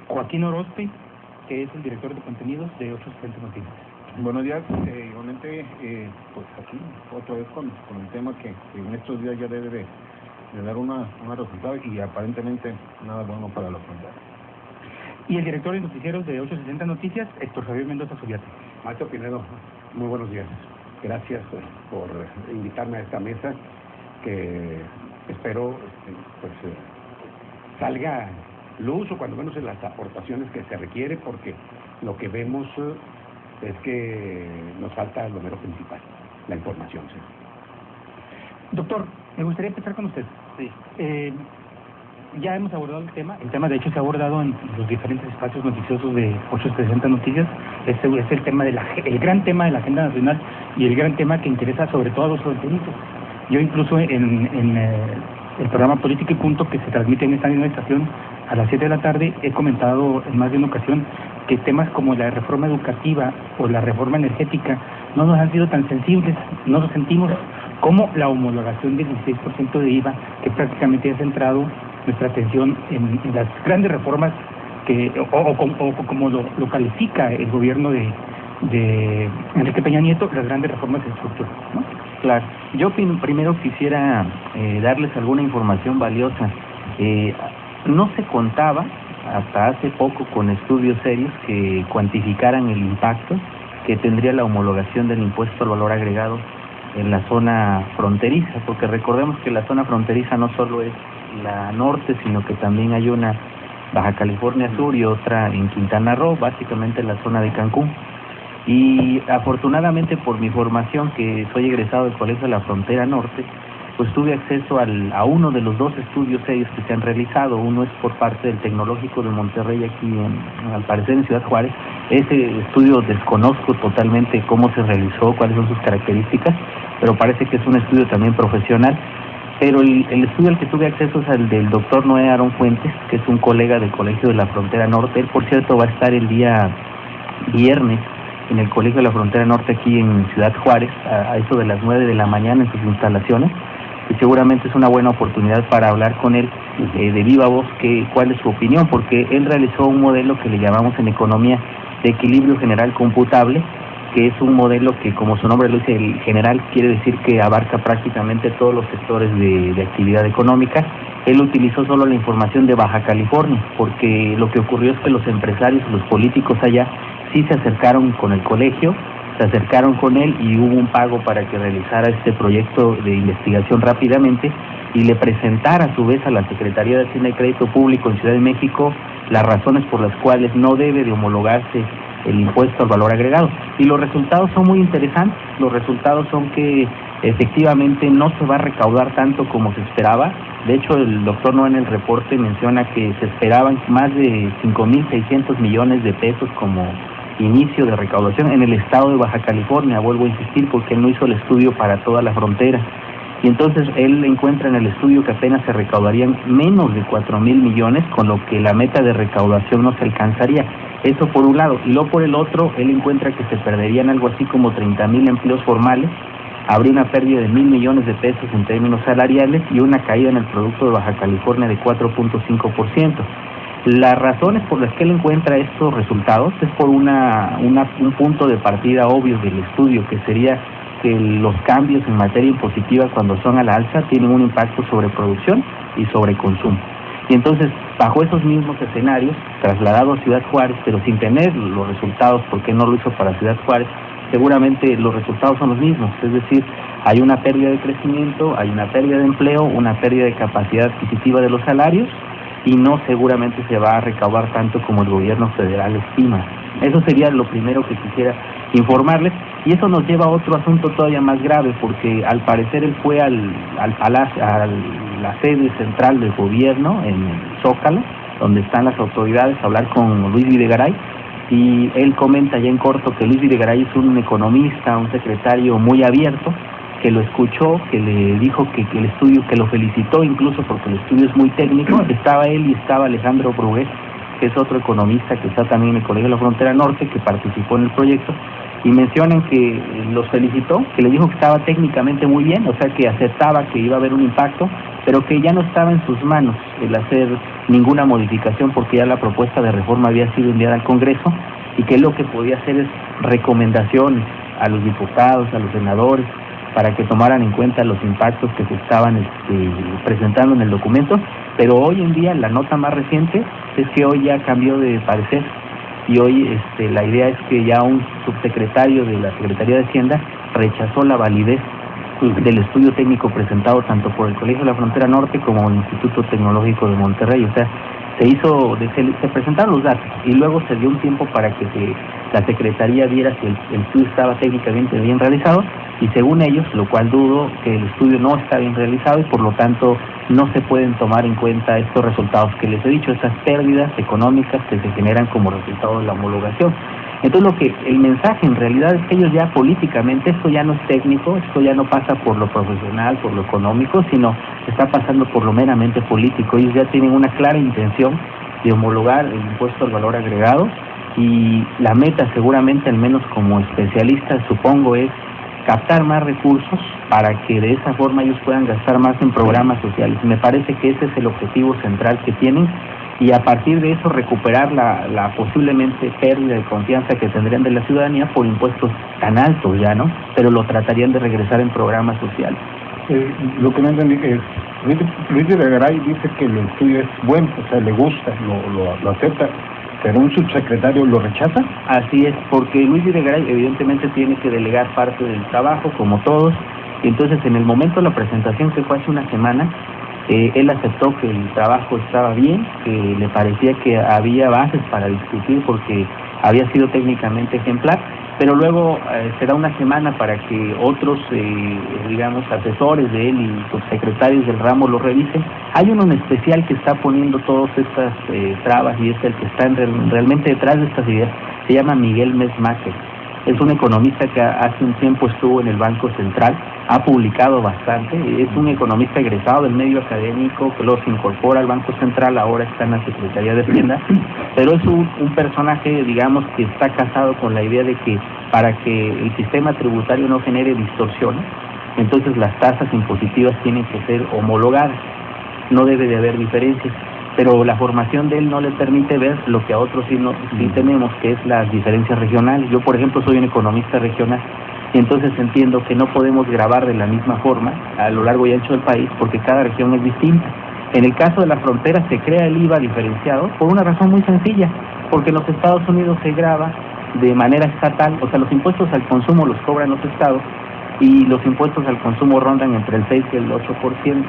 Joaquín Orozpe, que es el director de contenidos de 860 Noticias. Buenos días, igualmente, pues aquí otra vez con el tema que en estos días ya debe de dar una resultado y aparentemente nada bueno para la frontera. Y el director de noticieros de 860 Noticias, Héctor Javier Mendoza Subiate. Maestro Pinedo, muy buenos días. Gracias por invitarme a esta mesa que espero salga luz o cuando menos en las aportaciones que se requiere, porque lo que vemos es que nos falta lo mero principal, la información. ¿Sí? Doctor, me gustaría empezar con usted. Sí. Ya hemos abordado el tema de hecho se ha abordado en los diferentes espacios noticiosos de 860 Noticias. Este es el gran tema de la agenda nacional y el gran tema que interesa sobre todo a los fronterizos. Yo incluso en el programa Política y Punto, que se transmite en esta misma estación a las 7 de la tarde, he comentado en más de una ocasión que temas como la reforma educativa o la reforma energética no nos han sido tan sensibles, no nos sentimos como la homologación del 16% de IVA, que prácticamente ha centrado nuestra atención en las grandes reformas como lo califica el gobierno de Enrique Peña Nieto, las grandes reformas de estructura, ¿no? Claro. Yo primero quisiera darles alguna información valiosa. No se contaba hasta hace poco con estudios serios que cuantificaran el impacto que tendría la homologación del impuesto al valor agregado en la zona fronteriza, porque recordemos que la zona fronteriza no solo es la norte, sino que también hay una Baja California Sur y otra en Quintana Roo, básicamente la zona de Cancún. Y afortunadamente por mi formación, que soy egresado del Colegio de la Frontera Norte, pues tuve acceso a uno de los dos estudios serios que se han realizado. Uno es por parte del Tecnológico de Monterrey, aquí al parecer en Ciudad Juárez. Ese estudio desconozco totalmente cómo se realizó, cuáles son sus características, pero parece que es un estudio también profesional. Pero el estudio al que tuve acceso es el del doctor Noé Aarón Fuentes, que es un colega del Colegio de la Frontera Norte. Él, por cierto, va a estar el día viernes en el Colegio de la Frontera Norte aquí en Ciudad Juárez, a eso de las 9 de la mañana en sus instalaciones, y seguramente es una buena oportunidad para hablar con él de viva voz cuál es su opinión, porque él realizó un modelo que le llamamos en economía de equilibrio general computable, que es un modelo que, como su nombre lo dice, el general quiere decir que abarca prácticamente todos los sectores de actividad económica. Él utilizó solo la información de Baja California, porque lo que ocurrió es que los empresarios, los políticos allá, sí se acercaron con el colegio, se acercaron con él y hubo un pago para que realizara este proyecto de investigación rápidamente y le presentara a su vez a la Secretaría de Hacienda y Crédito Público en Ciudad de México las razones por las cuales no debe de homologarse el impuesto al valor agregado. Y los resultados son muy interesantes. Los resultados son que efectivamente no se va a recaudar tanto como se esperaba. De hecho, el doctor Noé en el reporte menciona que se esperaban más de 5.600 millones de pesos como inicio de recaudación en el estado de Baja California. Vuelvo a insistir porque él no hizo el estudio para toda la frontera. Y entonces él encuentra en el estudio que apenas se recaudarían menos de 4.000 millones, con lo que la meta de recaudación no se alcanzaría. Eso por un lado. Y luego por el otro, él encuentra que se perderían algo así como 30.000 empleos formales, habría una pérdida de 1.000 millones de pesos en términos salariales y una caída en el producto de Baja California de 4.5%. Las razones por las que él encuentra estos resultados es por un punto de partida obvio del estudio, que sería que los cambios en materia impositiva, cuando son a la alza, tienen un impacto sobre producción y sobre consumo. Y entonces, bajo esos mismos escenarios, trasladado a Ciudad Juárez, pero sin tener los resultados, porque no lo hizo para Ciudad Juárez, seguramente los resultados son los mismos. Es decir, hay una pérdida de crecimiento, hay una pérdida de empleo, una pérdida de capacidad adquisitiva de los salarios, y no seguramente se va a recaudar tanto como el gobierno federal estima. Eso sería lo primero que quisiera informarles, y eso nos lleva a otro asunto todavía más grave, porque al parecer él fue al palacio, a la sede central del gobierno, en el Zócalo, donde están las autoridades, a hablar con Luis Videgaray, y él comenta ya en corto que Luis Videgaray es un economista, un secretario muy abierto, que lo escuchó, que le dijo que el estudio, que lo felicitó incluso porque el estudio es muy técnico. Estaba él y estaba Alejandro Brugués, que es otro economista que está también en el Colegio de la Frontera Norte, que participó en el proyecto, y mencionan que los felicitó, que le dijo que estaba técnicamente muy bien, o sea que aceptaba que iba a haber un impacto, pero que ya no estaba en sus manos el hacer ninguna modificación porque ya la propuesta de reforma había sido enviada al Congreso, y que lo que podía hacer es recomendaciones a los diputados, a los senadores, para que tomaran en cuenta los impactos que se estaban presentando en el documento. Pero hoy en día la nota más reciente es que hoy ya cambió de parecer, y hoy la idea es que ya un subsecretario de la Secretaría de Hacienda rechazó la validez del estudio técnico presentado tanto por el Colegio de la Frontera Norte como el Instituto Tecnológico de Monterrey. O sea, se presentaron los datos y luego se dio un tiempo para que la Secretaría viera si el estudio estaba técnicamente bien realizado, y según ellos, lo cual dudo, que el estudio no está bien realizado y por lo tanto no se pueden tomar en cuenta estos resultados que les he dicho, esas pérdidas económicas que se generan como resultado de la homologación. Entonces el mensaje en realidad es que ellos ya políticamente, esto ya no es técnico, esto ya no pasa por lo profesional, por lo económico, sino está pasando por lo meramente político. Ellos ya tienen una clara intención de homologar el impuesto al valor agregado, y la meta seguramente, al menos como especialista, supongo, es captar más recursos para que de esa forma ellos puedan gastar más en programas sociales. Me parece que ese es el objetivo central que tienen, y a partir de eso recuperar la posiblemente pérdida de confianza que tendrían de la ciudadanía por impuestos tan altos ya, ¿no? Pero lo tratarían de regresar en programas sociales. Lo que no entendí es, Luis de Garay dice que el estudio es bueno, o sea, le gusta, lo acepta, pero un subsecretario lo rechaza. Así es, porque Luis Videgaray evidentemente tiene que delegar parte del trabajo, como todos, y entonces en el momento de la presentación, que fue hace una semana, él aceptó que el trabajo estaba bien, que le parecía que había bases para discutir porque había sido técnicamente ejemplar, pero luego se da una semana para que otros, asesores de él y subsecretarios del ramo lo revisen. Hay uno en especial que está poniendo todas estas trabas, y es el que está realmente detrás de estas ideas. Se llama Miguel Mesmacher. Es un economista que hace un tiempo estuvo en el Banco Central, ha publicado bastante, es un economista egresado del medio académico que los incorpora al Banco Central, ahora está en la Secretaría de Hacienda, pero es un personaje, digamos, que está casado con la idea de que para que el sistema tributario no genere distorsiones, entonces las tasas impositivas tienen que ser homologadas, no debe de haber diferencias. Pero la formación de él no le permite ver lo que a otros sí tenemos, que es las diferencias regionales. Yo, por ejemplo, soy un economista regional, y entonces entiendo que no podemos grabar de la misma forma a lo largo y ancho del país, porque cada región es distinta. En el caso de la frontera se crea el IVA diferenciado por una razón muy sencilla, porque en los Estados Unidos se grava de manera estatal, o sea, los impuestos al consumo los cobran los estados, y los impuestos al consumo rondan entre el 6 y el 8%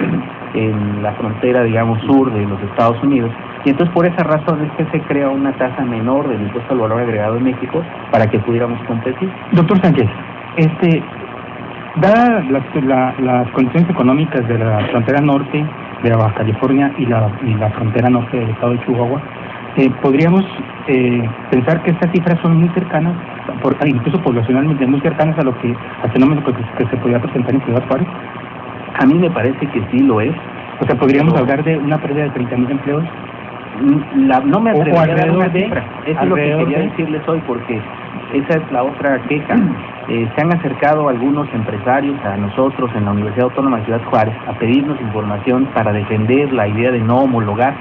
en la frontera, digamos, sur de los Estados Unidos. Y entonces por esa razón es que se crea una tasa menor del impuesto al valor agregado en México para que pudiéramos competir. Doctor Sánchez, dadas las condiciones económicas de la frontera norte de Baja California y la frontera norte del estado de Chihuahua, podríamos pensar que estas cifras son muy cercanas, incluso poblacionalmente muy cercanas al fenómeno que se podría presentar en Ciudad Juárez. A mí me parece que sí lo es. O sea, podríamos hablar de una pérdida de 30,000 empleos. No me atrevería a dar una de cifra. Eso es lo que quería decirles hoy, porque esa es la otra queja. Se han acercado algunos empresarios a nosotros en la Universidad Autónoma de Ciudad Juárez a pedirnos información para defender la idea de no homologar,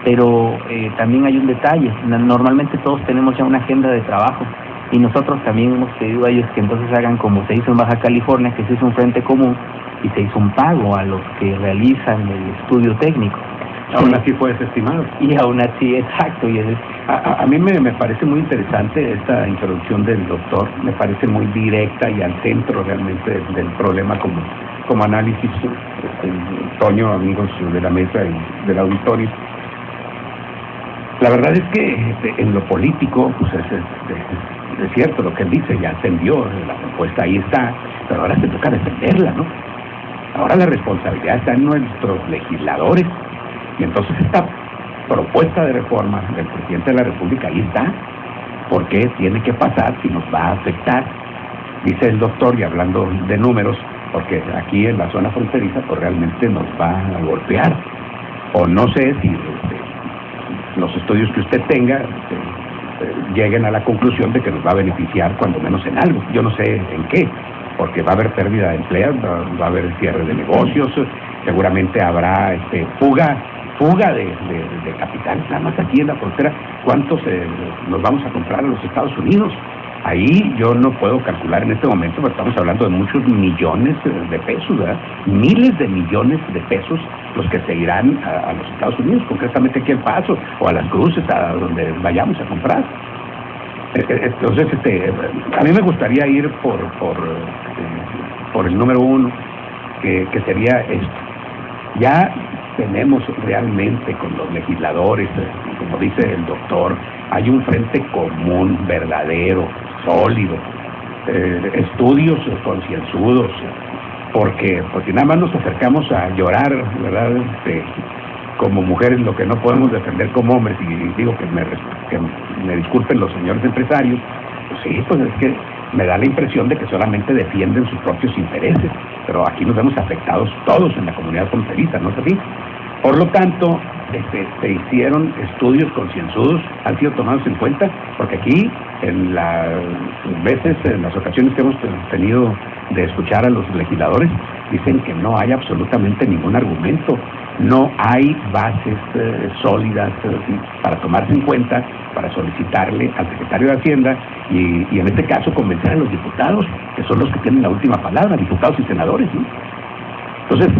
pero también hay un detalle. Normalmente todos tenemos ya una agenda de trabajo, y nosotros también hemos pedido a ellos que entonces hagan como se hizo en Baja California, que se hizo un frente común y se hizo un pago a los que realizan el estudio técnico. Aún así fue desestimado. Y aún así, exacto. A mí me parece muy interesante esta introducción del doctor, me parece muy directa y al centro realmente del problema como análisis. Toño, amigos de la mesa y del auditorio. La verdad es que en lo político, pues es cierto lo que él dice, ya se envió, la propuesta ahí está, pero ahora se toca defenderla, ¿no? Ahora la responsabilidad está en nuestros legisladores, y entonces esta propuesta de reforma del presidente de la República ahí está, porque tiene que pasar si nos va a afectar, dice el doctor, y hablando de números, porque aquí en la zona fronteriza pues realmente nos va a golpear, o no sé si los estudios que usted tenga lleguen a la conclusión de que nos va a beneficiar cuando menos en algo, yo no sé en qué, porque va a haber pérdida de empleos, va a haber cierre de negocios, seguramente habrá fuga de capital, nada más aquí en la frontera. ¿Cuántos nos vamos a comprar a los Estados Unidos? Ahí yo no puedo calcular en este momento, pero estamos hablando de muchos millones de pesos, ¿verdad? Miles de millones de pesos los que se irán a los Estados Unidos, concretamente aquí al Paso o a Las Cruces, a donde vayamos a comprar. Entonces, a mí me gustaría ir por el número uno, que sería esto. Ya tenemos realmente con los legisladores, como dice el doctor, hay un frente común, verdadero, sólido, estudios concienzudos, porque nada más nos acercamos a llorar, ¿verdad? Como mujeres lo que no podemos defender como hombres, y digo que me disculpen los señores empresarios, pues sí, pues es que me da la impresión de que solamente defienden sus propios intereses, pero aquí nos vemos afectados todos en la comunidad fronteriza, ¿no es así? Por lo tanto, se hicieron estudios concienzudos, han sido tomados en cuenta, porque aquí, en las ocasiones que hemos tenido de escuchar a los legisladores, dicen que no hay absolutamente ningún argumento, no hay bases sólidas para tomarse en cuenta, para solicitarle al secretario de Hacienda y en este caso convencer a los diputados, que son los que tienen la última palabra, diputados y senadores, ¿no? Entonces,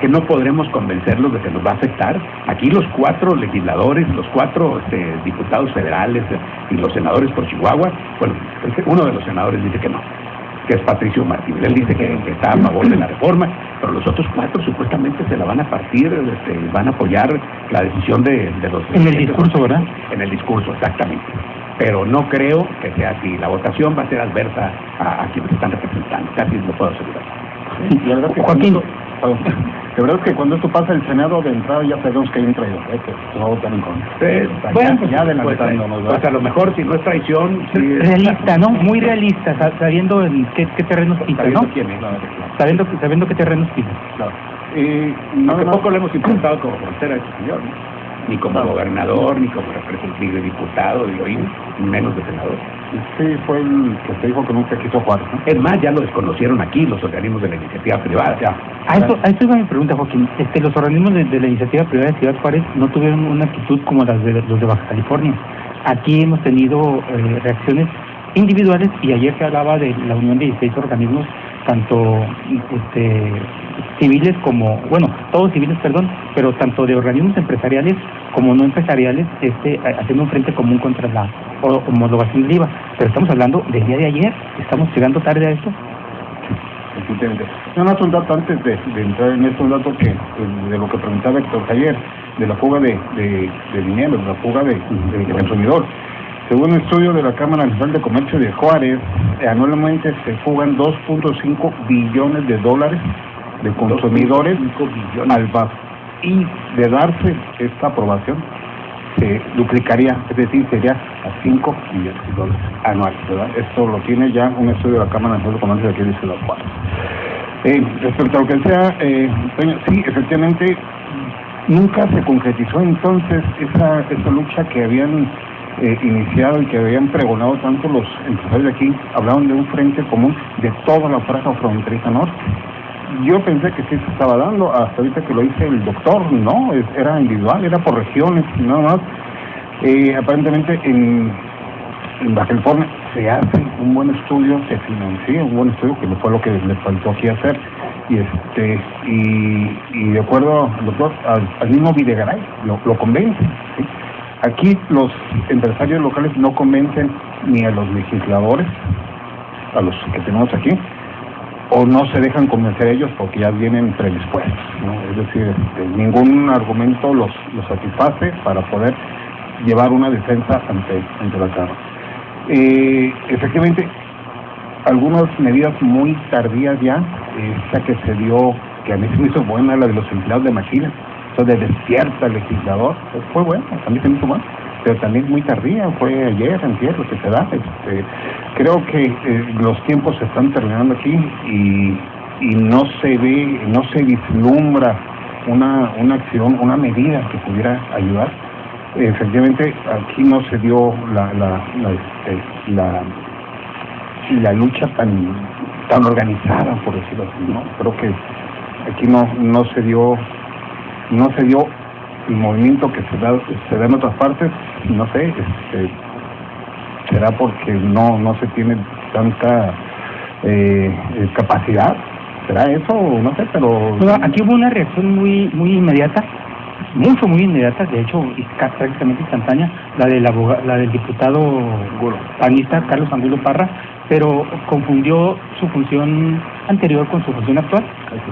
que no podremos convencerlos de que nos va a afectar. Aquí los 4 legisladores, los 4 diputados federales y los senadores por Chihuahua, bueno, uno de los senadores dice que no, que es Patricio Martínez. Él dice que está a favor de la reforma, pero los otros 4 supuestamente se la van a partir, van a apoyar la decisión de los... En el discurso, ¿verdad? En el discurso, exactamente. Pero no creo que sea así. La votación va a ser adversa a quienes están representando, casi lo puedo asegurar. Sí, la verdad que Joaquín. De verdad que cuando esto pasa el Senado de entrada ya sabemos que hay un traidor, que se va a votar en contra. Bueno, ya adelantándonos, pues a lo mejor si no es traición... Sí, realista, ¿no? Muy realista, sabiendo en qué terrenos pisa, ¿no? Quién es, Sabiendo qué terrenos pisa. Claro. Aunque poco lo hemos implementado como frontera de este señor, ¿no? Ni como gobernador, ni como representante, ni de diputado, menos de senador. Sí, fue el que se dijo que nunca quiso jugar, ¿no? Es más, ya lo desconocieron aquí los organismos de la iniciativa privada. A eso iba mi pregunta, Joaquín. Los organismos de la iniciativa privada de Ciudad Juárez no tuvieron una actitud como los de Baja California. Aquí hemos tenido reacciones individuales, y ayer se hablaba de la unión de 16 organismos, tanto civiles como, bueno, todos civiles, perdón, pero tanto de organismos empresariales como no empresariales, haciendo un frente común contra la homologación del IVA. Pero estamos hablando del día de ayer, estamos llegando tarde a esto. No, un dato antes de entrar en esto, un dato que de lo que preguntaba Héctor ayer, de la fuga de dinero, de la fuga de consumidor. Según un estudio de la Cámara Nacional de Comercio de Juárez, anualmente se fugan 2.5 billones de dólares de consumidores al BAF. Y de darse esta aprobación, se duplicaría, es decir, sería a 5 billones de dólares anuales, ¿verdad? Esto lo tiene ya un estudio de la Cámara Nacional de Comercio de aquí de Ciudad Juárez. Respecto a lo que sea, sí, efectivamente, nunca se concretizó entonces esa lucha que habían iniciado y que habían pregonado tanto los empresarios de aquí. Hablaban de un frente común de toda la franja fronteriza norte. Yo pensé que sí se estaba dando, hasta ahorita que lo dice el doctor, no, era individual, era por regiones, nada más. Aparentemente en Baja California se hace un buen estudio, se financia un buen estudio, que fue lo que le faltó aquí hacer, y de acuerdo al doctor, al mismo Videgaray, lo convence, ¿sí? Aquí los empresarios locales no convencen ni a los legisladores, a los que tenemos aquí, o no se dejan convencer ellos porque ya vienen predispuestos, ¿no? Es decir, ningún argumento los satisface para poder llevar una defensa ante la Cámara. Efectivamente, algunas medidas muy tardías ya, esta que se dio, que a mí se me hizo buena, la de los empleados de maquila, de despierta el legislador, pues fue bueno, también se me hizo bueno, pero también muy tardía, fue ayer, antier, lo que se da. Creo que los tiempos se están terminando aquí y no se vislumbra una acción, una medida que pudiera ayudar. Efectivamente, aquí no se dio la lucha tan organizada, por decirlo así, ¿no? Creo que aquí no se dio el movimiento que se da en otras partes, no sé, será porque no se tiene tanta capacidad, será eso, no sé, pero Aquí hubo una reacción muy inmediata, muy inmediata, de hecho prácticamente instantánea, la del diputado panista Carlos Angulo Parra, pero confundió su función anterior con su función actual.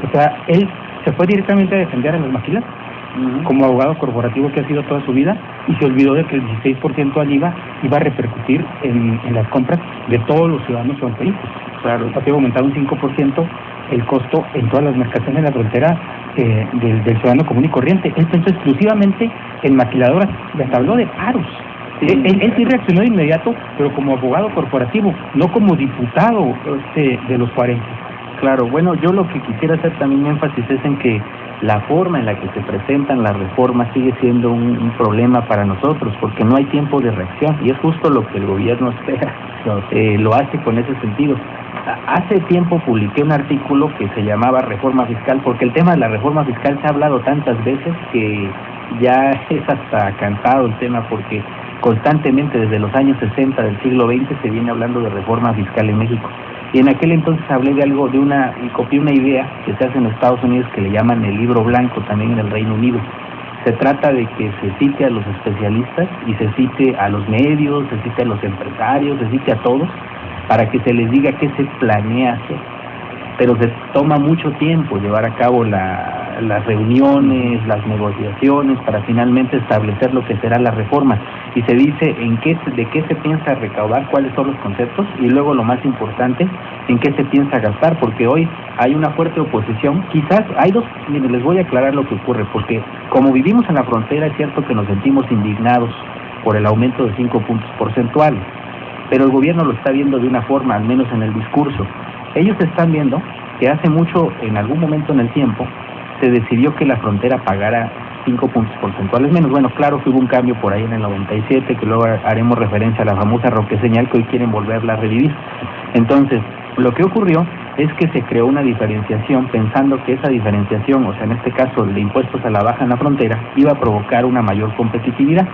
O sea, él se fue directamente a defender a los maquilas como abogado corporativo que ha sido toda su vida, y se olvidó de que el 16% al IVA iba a repercutir en las compras de todos los ciudadanos fronterizos. Claro, ha aumentado un 5% el costo en todas las mercancías en la frontera del ciudadano común y corriente. Él pensó exclusivamente en maquiladoras y hasta habló de paros. Sí. Él sí reaccionó de inmediato, pero como abogado corporativo, no como diputado de los 40. Claro, bueno, yo lo que quisiera hacer también énfasis es en que la forma en la que se presentan las reformas sigue siendo un problema para nosotros, porque no hay tiempo de reacción, y es justo lo que el gobierno espera. Lo hace con ese sentido. Hace tiempo publiqué un artículo que se llamaba Reforma Fiscal, porque el tema de la reforma fiscal se ha hablado tantas veces que ya es hasta cansado el tema, porque constantemente desde los años 60 del siglo XX se viene hablando de reforma fiscal en México. Y en aquel entonces hablé y copié una idea que se hace en Estados Unidos que le llaman el libro blanco, también en el Reino Unido. Se trata de que se cite a los especialistas y se cite a los medios, se cite a los empresarios, se cite a todos, para que se les diga qué se planea hacer. Pero se toma mucho tiempo llevar a cabo las reuniones, las negociaciones, para finalmente establecer lo que será la reforma. Y se dice de qué se piensa recaudar, cuáles son los conceptos, y luego lo más importante, en qué se piensa gastar, porque hoy hay una fuerte oposición. Quizás miren, les voy a aclarar lo que ocurre, porque como vivimos en la frontera, es cierto que nos sentimos indignados por el aumento de 5 puntos porcentuales, pero el gobierno lo está viendo de una forma, al menos en el discurso. Ellos están viendo que hace mucho, en algún momento en el tiempo, se decidió que la frontera pagara 5 puntos porcentuales menos. Bueno, claro que hubo un cambio por ahí en el 97, que luego haremos referencia a la famosa roqueseñal que hoy quieren volverla a revivir. Entonces, lo que ocurrió es que se creó una diferenciación pensando que esa diferenciación, o sea, en este caso de impuestos a la baja en la frontera, iba a provocar una mayor competitividad.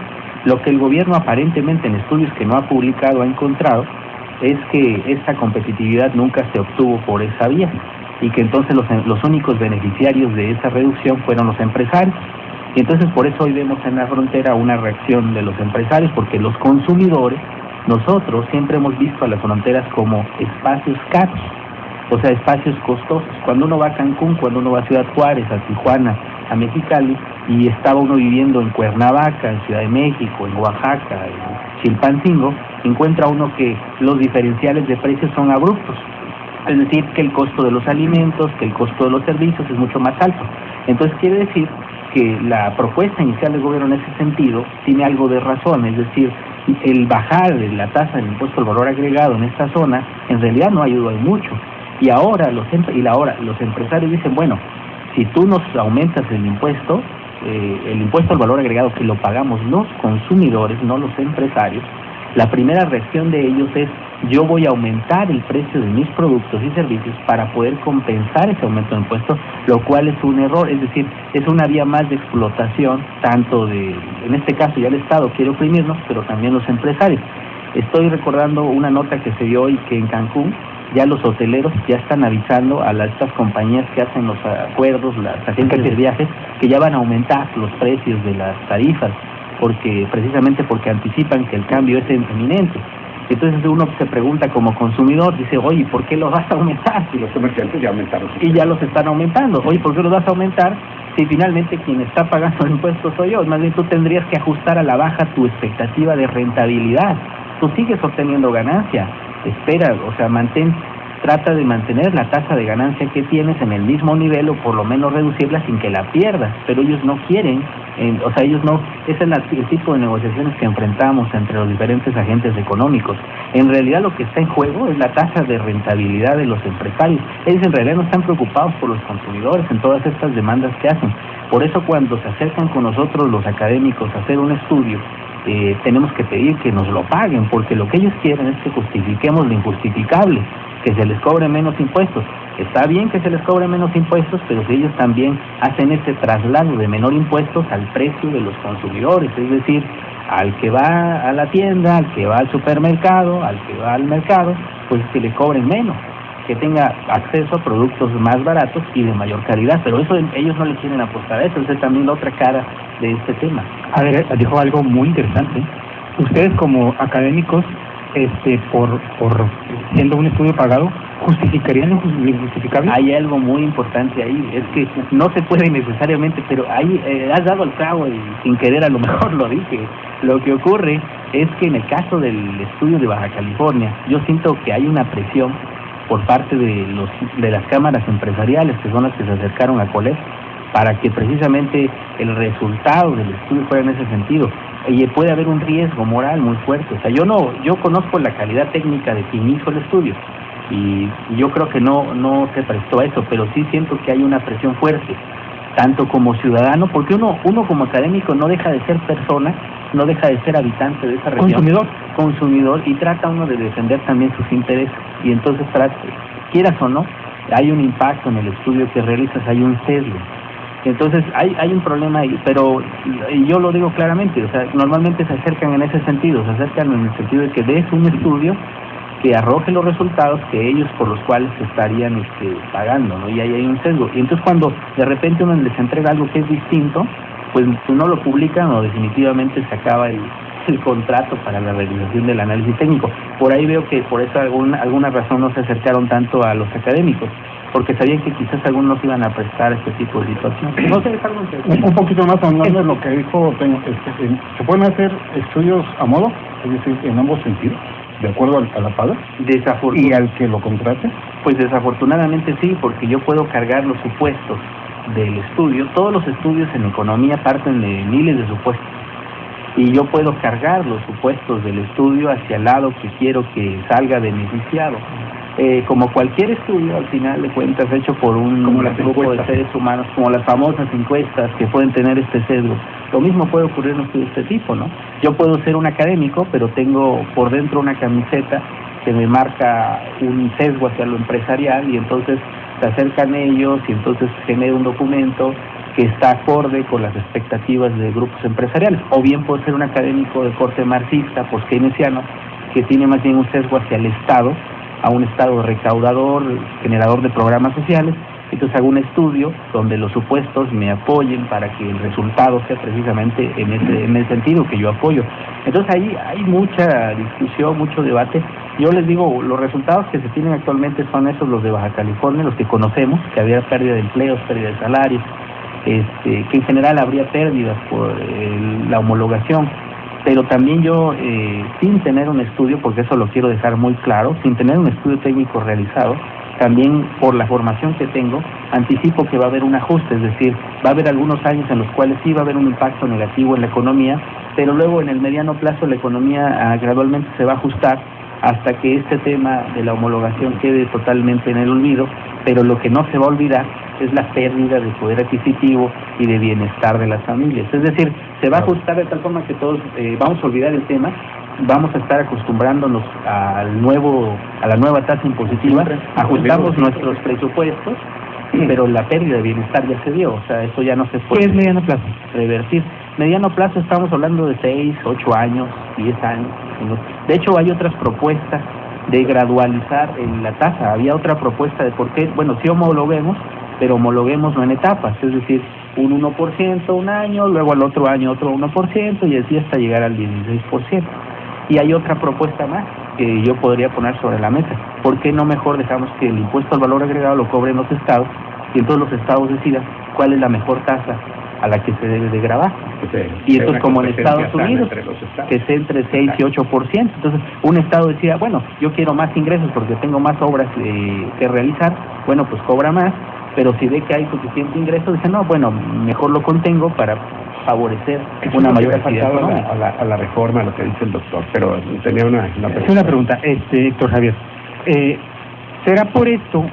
Lo que el gobierno aparentemente en estudios que no ha publicado ha encontrado es que esta competitividad nunca se obtuvo por esa vía, y que entonces los únicos beneficiarios de esa reducción fueron los empresarios. Y entonces por eso hoy vemos en la frontera una reacción de los empresarios, porque los consumidores, nosotros siempre hemos visto a las fronteras como espacios caros, o sea, espacios costosos. Cuando uno va a Cancún, cuando uno va a Ciudad Juárez, a Tijuana, a Mexicali, y estaba uno viviendo en Cuernavaca, en Ciudad de México, en Oaxaca, en Chilpancingo, encuentra uno que los diferenciales de precios son abruptos. Es decir, que el costo de los alimentos, que el costo de los servicios es mucho más alto. Entonces quiere decir que la propuesta inicial del gobierno en ese sentido tiene algo de razón, es decir, el bajar de la tasa del impuesto al valor agregado en esta zona en realidad no ayudó mucho. Y ahora los empresarios dicen, bueno, si tú nos aumentas el impuesto al valor agregado que lo pagamos los consumidores, no los empresarios, la primera reacción de ellos es: yo voy a aumentar el precio de mis productos y servicios para poder compensar ese aumento de impuestos, lo cual es un error, es decir, es una vía más de explotación, en este caso ya el Estado quiere oprimirnos, pero también los empresarios. Estoy recordando una nota que se dio hoy que en Cancún ya los hoteleros ya están avisando a estas compañías que hacen los acuerdos, las agencias de viajes, que ya van a aumentar los precios de las tarifas, precisamente porque anticipan que el cambio es inminente. Entonces uno se pregunta como consumidor, dice, oye, ¿por qué los vas a aumentar? Y los comerciantes ya aumentaron. Y ya los están aumentando. Oye, ¿por qué los vas a aumentar si finalmente quien está pagando el impuesto soy yo? Más bien tú tendrías que ajustar a la baja tu expectativa de rentabilidad. Tú sigues obteniendo ganancia. Espera, o sea, trata de mantener la tasa de ganancia que tienes en el mismo nivel, o por lo menos reducirla sin que la pierdas, pero ellos no quieren, ese es el tipo de negociaciones que enfrentamos entre los diferentes agentes económicos. En realidad lo que está en juego es la tasa de rentabilidad de los empresarios. Ellos en realidad no están preocupados por los consumidores en todas estas demandas que hacen. Por eso cuando se acercan con nosotros los académicos a hacer un estudio, tenemos que pedir que nos lo paguen, porque lo que ellos quieren es que justifiquemos lo injustificable. que se les cobre menos impuestos. Está bien que se les cobre menos impuestos, pero si ellos también hacen ese traslado de menor impuestos al precio de los consumidores, es decir, al que va a la tienda, al que va al supermercado, al que va al mercado, pues que le cobren menos, que tenga acceso a productos más baratos y de mayor calidad, pero eso ellos no le quieren apostar a eso, esa es también la otra cara de este tema. A ver, dijo algo muy interesante. Ustedes como académicos, por siendo un estudio pagado, ¿justificarían lo injustificable? Hay algo muy importante ahí, es que no se puede necesariamente, pero ahí has dado el clavo y sin querer a lo mejor lo dije. Lo que ocurre es que en el caso del estudio de Baja California, yo siento que hay una presión por parte de las cámaras empresariales, que son las que se acercaron a COLEP, para que precisamente el resultado del estudio fuera en ese sentido. Y puede haber un riesgo moral muy fuerte. O sea, yo conozco la calidad técnica de quien hizo el estudio y yo creo que no se prestó a eso, pero sí siento que hay una presión fuerte, tanto como ciudadano, porque uno como académico no deja de ser persona, no deja de ser habitante de esa región. Consumidor, y trata uno de defender también sus intereses, y entonces quieras o no, hay un impacto en el estudio que realizas, hay un sesgo. Entonces hay un problema ahí, pero yo lo digo claramente, o sea, normalmente se acercan en ese sentido, se acercan en el sentido de que des un estudio que arroje los resultados que ellos por los cuales se estarían pagando, ¿no? Y ahí hay un sesgo. Y entonces cuando de repente uno les entrega algo que es distinto, pues no lo publican o definitivamente se acaba el contrato para la realización del análisis técnico. Por ahí veo que por eso alguna razón no se acercaron tanto a los académicos, porque sabían que quizás algunos iban a prestar este tipo de situaciones. No sé, un poquito más hablando de lo que dijo Toño, ¿se pueden hacer estudios a modo? Es decir, en ambos sentidos, de acuerdo a la paga y al que lo contrate. Pues desafortunadamente sí, porque yo puedo cargar los supuestos del estudio. Todos los estudios en economía parten de miles de supuestos, y yo puedo cargar los supuestos del estudio hacia el lado que quiero que salga beneficiado. Como cualquier estudio, al final de cuentas, hecho por un grupo de seres humanos, como las famosas encuestas que pueden tener este sesgo, lo mismo puede ocurrir en un estudio de este tipo, ¿no? Yo puedo ser un académico, pero tengo por dentro una camiseta que me marca un sesgo hacia lo empresarial, y entonces se acercan ellos y entonces genera un documento que está acorde con las expectativas de grupos empresariales. O bien puedo ser un académico de corte marxista, post-keynesiano, que tiene más bien un sesgo hacia el Estado, a un Estado recaudador, generador de programas sociales. Entonces hago un estudio donde los supuestos me apoyen para que el resultado sea precisamente en ese sentido que yo apoyo. Entonces ahí hay mucha discusión, mucho debate. Yo les digo, los resultados que se tienen actualmente son esos, los de Baja California, los que conocemos, que había pérdida de empleos, pérdida de salarios, que en general habría pérdidas por la homologación. Pero también yo, sin tener un estudio, porque eso lo quiero dejar muy claro, sin tener un estudio técnico realizado, también por la formación que tengo, anticipo que va a haber un ajuste, es decir, va a haber algunos años en los cuales sí va a haber un impacto negativo en la economía, pero luego en el mediano plazo la economía gradualmente se va a ajustar hasta que este tema de la homologación quede totalmente en el olvido, pero lo que no se va a olvidar es la pérdida de poder adquisitivo y de bienestar de las familias. Es decir, se va a ajustar de tal forma que todos vamos a olvidar el tema, vamos a estar acostumbrándonos a la nueva tasa impositiva, ajustamos nuestros presupuestos, pero la pérdida de bienestar ya se dio, o sea, eso ya no se puede. ¿Qué es mediano plazo? Revertir. Mediano plazo estamos hablando de 6, 8 años, 10 años. De hecho, hay otras propuestas de gradualizar en la tasa. Había otra propuesta de por qué, bueno, sí homologuemos, pero homologuémoslo en etapas, es decir, un 1% un año, luego al otro año otro 1%, y así hasta llegar al 16%. Y hay otra propuesta más que yo podría poner sobre la mesa. ¿Por qué no mejor dejamos que el impuesto al valor agregado lo cobren los estados, y entonces los estados decidan cuál es la mejor tasa a la que se debe de grabar? Y esto es como en Estados Unidos, que es entre 6 y 8%. Entonces, un estado decía, bueno, yo quiero más ingresos porque tengo más obras que realizar, bueno, pues cobra más, pero si ve que hay suficiente ingreso, dice, no, bueno, mejor lo contengo para favorecer una mayor actividad económica. A la reforma, lo que dice el doctor, pero tenía una pregunta, Héctor Javier. ¿Será por esto,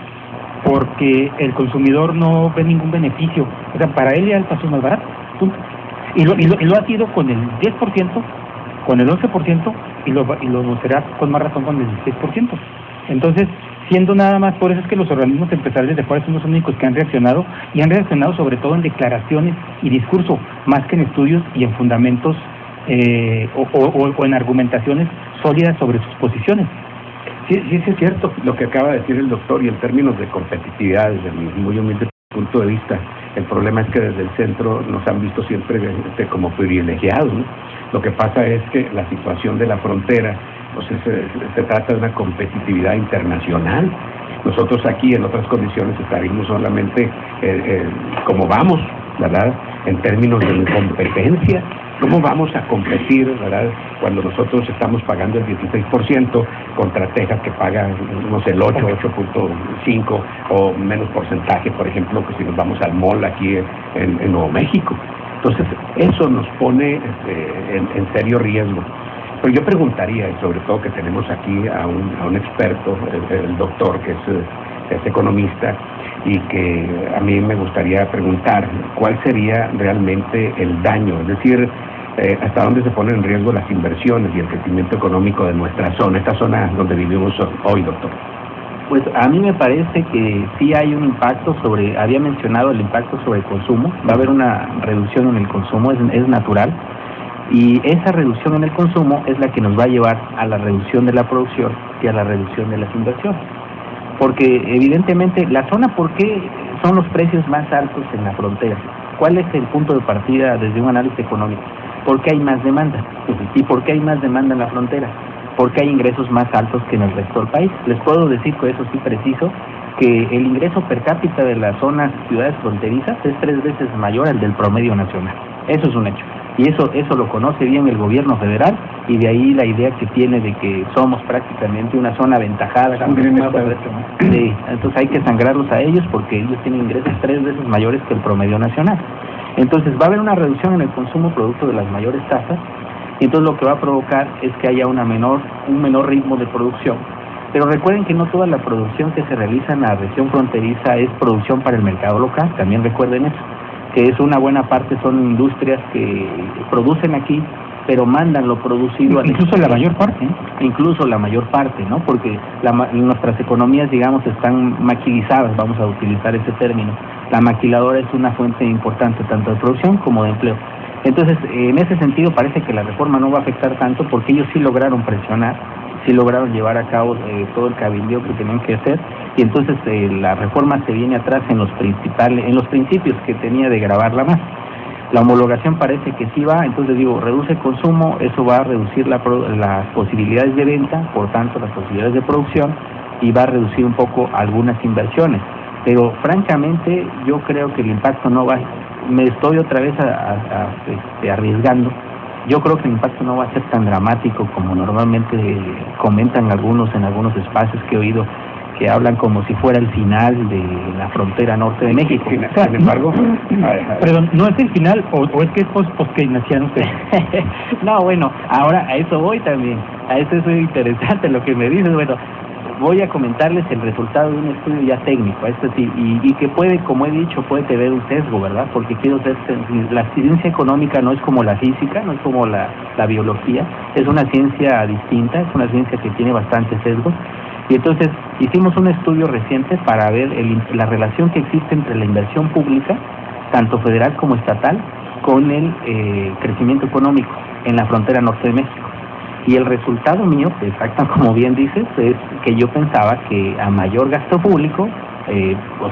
porque el consumidor no ve ningún beneficio? O sea, para él ya el paso es más barato, punto. Y lo ha sido con el 10%, con el 11%, y lo será con más razón con el 16%. Entonces, siendo nada más, por eso es que los organismos empresariales de Juárez son los únicos que han reaccionado, y han reaccionado sobre todo en declaraciones y discurso, más que en estudios y en fundamentos o en argumentaciones sólidas sobre sus posiciones. Sí, es cierto lo que acaba de decir el doctor, y en términos de competitividad, desde mi muy humilde punto de vista, el problema es que desde el centro nos han visto siempre como privilegiados, ¿no? Lo que pasa es que la situación de la frontera, pues se trata de una competitividad internacional. Nosotros aquí en otras condiciones estaríamos solamente como vamos, ¿verdad? En términos de competencia, ¿cómo vamos a competir, verdad? Cuando nosotros estamos pagando el 16% contra Texas, que paga, no sé, el 8.5 o menos porcentaje, por ejemplo, que si nos vamos al mall aquí en Nuevo México. Entonces, eso nos pone en serio riesgo. Pero yo preguntaría, y sobre todo que tenemos aquí a un experto, el doctor, que es economista, y que a mí me gustaría preguntar cuál sería realmente el daño, es decir, hasta dónde se ponen en riesgo las inversiones y el crecimiento económico de nuestra zona, esta zona donde vivimos hoy, doctor. Pues a mí me parece que sí hay un impacto había mencionado el impacto sobre el consumo, va a haber una reducción en el consumo, es natural, y esa reducción en el consumo es la que nos va a llevar a la reducción de la producción y a la reducción de las inversiones. Porque evidentemente la zona, ¿por qué son los precios más altos en la frontera? ¿Cuál es el punto de partida desde un análisis económico? Porque hay más demanda. ¿Y por qué hay más demanda en la frontera? Porque hay ingresos más altos que en el resto del país. Les puedo decir con eso sí preciso que el ingreso per cápita de las zonas, ciudades fronterizas, es 3 veces mayor al del promedio nacional. Eso es un hecho. Y eso lo conoce bien el gobierno federal, y de ahí la idea que tiene de que somos prácticamente una zona aventajada. Sí, entonces hay que sangrarlos a ellos porque ellos tienen ingresos 3 veces mayores que el promedio nacional. Entonces va a haber una reducción en el consumo producto de las mayores tasas, y entonces lo que va a provocar es que haya un menor ritmo de producción. Pero recuerden que no toda la producción que se realiza en la región fronteriza es producción para el mercado local, también recuerden eso, que es una buena parte son industrias que producen aquí, pero mandan lo producido incluso la mayor parte, ¿eh? Incluso la mayor parte, ¿no? Porque nuestras economías, digamos, están maquilizadas, vamos a utilizar ese término. La maquiladora es una fuente importante tanto de producción como de empleo. Entonces, en ese sentido parece que la reforma no va a afectar tanto porque ellos sí lograron presionar, sí lograron llevar a cabo todo el cabildeo que tenían que hacer, y entonces la reforma se viene atrás en los principios que tenía de gravarla más. La homologación parece que sí va, entonces digo, reduce el consumo, eso va a reducir las posibilidades de venta, por tanto las posibilidades de producción, y va a reducir un poco algunas inversiones. Pero francamente yo creo que el impacto no va, me estoy otra vez arriesgando, yo creo que el impacto no va a ser tan dramático como normalmente comentan algunos en algunos espacios que he oído, que hablan como si fuera el final de la frontera norte de México. Sin embargo, perdón, ¿no es el final o es que es post-keynesiano usted? No, bueno, ahora a eso voy también, a eso es muy interesante lo que me dices. Bueno, voy a comentarles el resultado de un estudio ya técnico, esto sí, y que puede, como he dicho, puede tener un sesgo, ¿verdad? Porque la ciencia económica no es como la física, no es como la biología, es una ciencia distinta, es una ciencia que tiene bastantes sesgos. Y entonces hicimos un estudio reciente para ver la relación que existe entre la inversión pública, tanto federal como estatal, con el crecimiento económico en la frontera norte de México. Y el resultado mío, exacto como bien dices, es que yo pensaba que a mayor gasto público,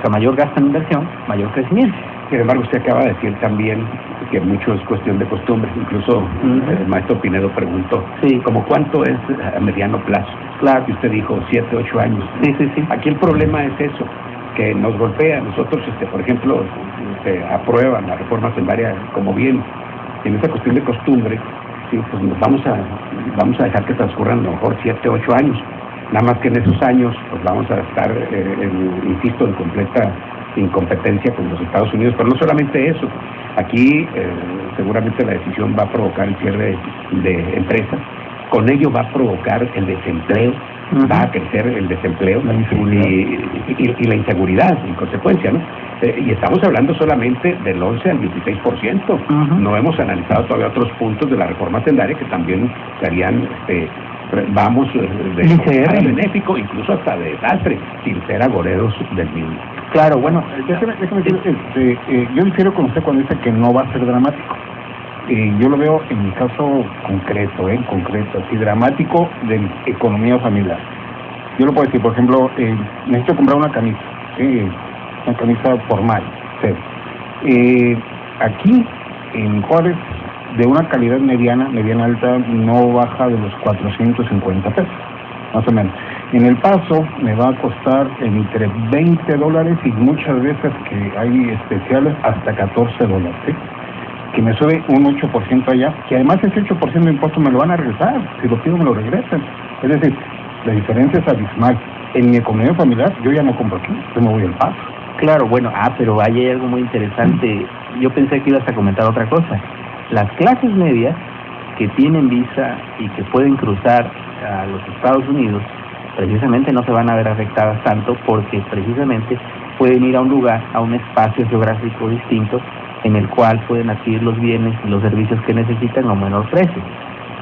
mayor gasto en inversión, mayor crecimiento. Sin embargo, usted acaba de decir también que mucho es cuestión de costumbres. Incluso el maestro Pinedo preguntó, sí, ¿como cuánto es a mediano plazo? Claro. Y usted dijo 7, 8 años. Sí. Aquí el problema es eso, que nos golpea. Nosotros, por ejemplo, aprueban la reforma hacendaria como bien, en esa cuestión de costumbre, sí, pues nos vamos a dejar que transcurran a lo mejor 7, 8 años. Nada más que en esos años, pues vamos a estar, insisto, en completa incompetencia con los Estados Unidos. Pero no solamente eso, aquí seguramente la decisión va a provocar el cierre de empresas, con ello va a provocar el desempleo, va a crecer el desempleo y la inseguridad en consecuencia, ¿no? Y estamos hablando solamente del 11 al 16%. No hemos analizado todavía otros puntos de la reforma hacendaria que también estarían vamos ICR. benéfico, incluso hasta de desastre, sin ser agoreros del mismo. Claro, bueno, Déjeme decir, yo difiero con usted cuando dice que no va a ser dramático. Yo lo veo en mi caso concreto, así dramático de mi economía familiar. Yo lo puedo decir, por ejemplo, necesito comprar una camisa, una camisa formal. Aquí en Juárez, de una calidad mediana alta, no baja de los 450 pesos, más o menos. En El Paso me va a costar entre $20 y muchas veces que hay especiales hasta $14, ¿sí? Que me sube un 8% allá, que además ese 8% de impuestos me lo van a regresar, si lo pido me lo regresan. Es decir, la diferencia es abismal. En mi economía familiar yo ya no compro aquí, yo me voy al Paso. claro, bueno, pero ahí hay algo muy interesante. Yo pensé que ibas a comentar otra cosa. Las clases medias que tienen visa y que pueden cruzar a los Estados Unidos, precisamente no se van a ver afectadas tanto porque precisamente pueden ir a un lugar, a un espacio geográfico distinto en el cual pueden adquirir los bienes y los servicios que necesitan a un menor precio.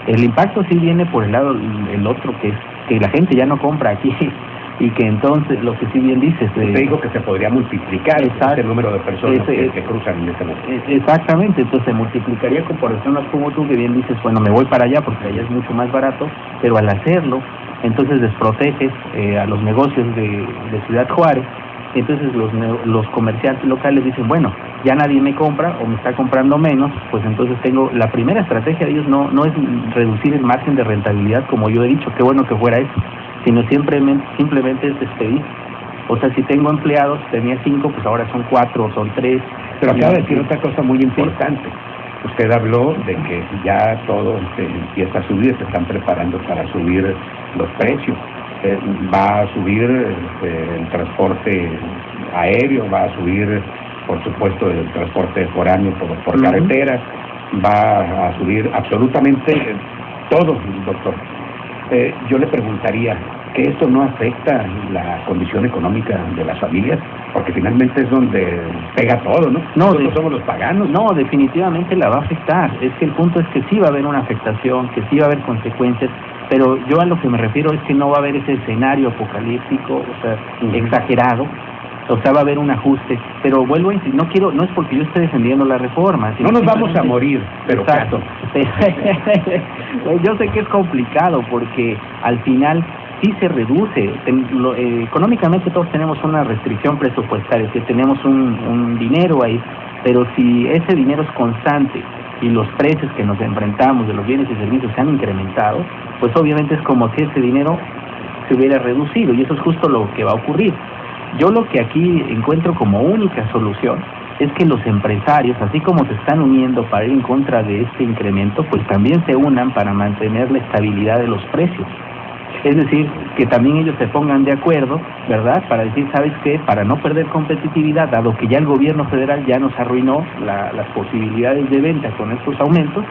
El impacto sí viene por el lado, el otro, que es que la gente ya no compra aquí y que entonces, lo que sí bien dices... Te digo que se podría multiplicar el número de personas que cruzan en este momento. Exactamente, entonces se multiplicaría con personas como tú, que bien dices, bueno, me voy para allá porque allá es mucho más barato, pero al hacerlo, entonces desproteges a los negocios de Ciudad Juárez. Entonces los comerciantes locales dicen, bueno, ya nadie me compra o me está comprando menos, pues entonces tengo, la primera estrategia de ellos no es reducir el margen de rentabilidad, como yo he dicho, qué bueno que fuera eso, sino simplemente es despedir. O sea, si tengo empleados, tenía 5, pues ahora son 4 o son 3. Pero acaba de decir otra cosa muy importante. Usted habló de que ya todo empieza a subir, se están preparando para subir los precios. Va a subir el transporte aéreo, va a subir, por supuesto, el transporte foráneo por carretera, va a subir absolutamente todo, doctor. Yo le preguntaría, ¿que esto no afecta la condición económica de las familias? Porque finalmente es donde pega todo, ¿no? Nosotros somos los paganos. No, definitivamente la va a afectar. Es que el punto es que sí va a haber una afectación, que sí va a haber consecuencias, pero yo a lo que me refiero es que no va a haber ese escenario apocalíptico, o sea, exagerado. O sea, va a haber un ajuste, pero vuelvo a insistir, no es porque yo esté defendiendo la reforma. No nos vamos a morir, pero exacto. Yo sé que es complicado porque al final sí se reduce. Económicamente todos tenemos una restricción presupuestaria, que tenemos un dinero ahí, pero si ese dinero es constante y los precios que nos enfrentamos de los bienes y servicios se han incrementado, pues obviamente es como si ese dinero se hubiera reducido, y eso es justo lo que va a ocurrir. Yo lo que aquí encuentro como única solución es que los empresarios, así como se están uniendo para ir en contra de este incremento, pues también se unan para mantener la estabilidad de los precios. Es decir, que también ellos se pongan de acuerdo, ¿verdad?, para decir, ¿sabes qué?, para no perder competitividad, dado que ya el gobierno federal ya nos arruinó las posibilidades de venta con estos aumentos